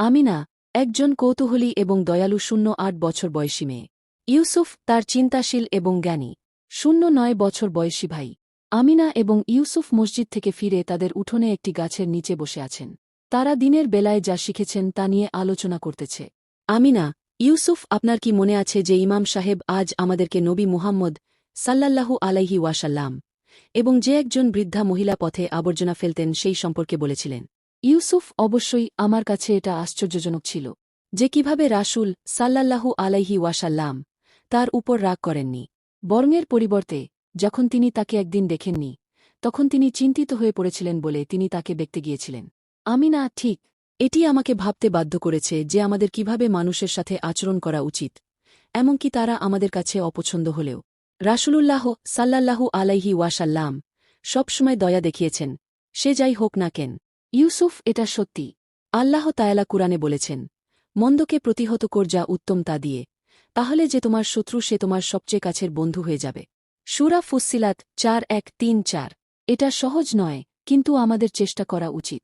আমিনা, একজন কৌতূহলী এবং দয়ালু 08 বছর বয়সী মেয়ে। ইউসুফ তার চিন্তাশীল এবং জ্ঞানী 09 বছর বয়সী ভাই। আমিনা এবং ইউসুফ মসজিদ থেকে ফিরে তাদের উঠোনে একটি গাছের নিচে বসে আছেন। তারা দিনের বেলায় যা শিখেছেন তা নিয়ে আলোচনা করতেছে। আমিনা, ইউসুফ, আপনার কি মনে আছে যে ইমাম সাহেব আজ আমাদেরকে নবী মুহাম্মদ সাল্লাল্লাহু আলাইহি ওয়াসাল্লাম এবং যে একজন বৃদ্ধা মহিলা পথে আবর্জনা ফেলতেন সেই সম্পর্কে বলেছিলেন? ইউসুফ, অবশ্যই, আমার কাছে এটা আশ্চর্যজনক ছিল যে কিভাবে রাসূল সাল্লাল্লাহু আলাইহি ওয়াসাল্লাম তার উপর রাগ করেননি। বরংের পরিবর্তে যখন তিনি তাকে একদিন দেখেননি তখন তিনি চিন্তিত হয়ে পড়েছিলেন বলে তিনি তাকে দেখতে গিয়েছিলেন। আমিনা, ঠিক। এটি আমাকে ভাবতে বাধ্য করেছে যে আমাদের কিভাবে মানুষের সাথে আচরণ করা উচিত, এমনকি তারা আমাদের কাছে অপছন্দ হলেও। রাসূলুল্লাহ সাল্লাল্লাহু আলাইহি ওয়াসাল্লাম সবসময় দয়া দেখিয়েছেন, সে যাই হোক না কেন। ইউসুফ, এটা সত্যি। আল্লাহ তায়ালা কুরআনে বলেছেন, মন্দকে প্রতিহত কর যা উত্তম তা দিয়ে, তাহলে যে তোমার শত্রু সে তোমার সবচেয়ে কাছের বন্ধু হয়ে যাবে। সূরা ফুসসিলাত 4:1-3-4। এটা সহজ নয়, কিন্তু আমাদের চেষ্টা করা উচিত।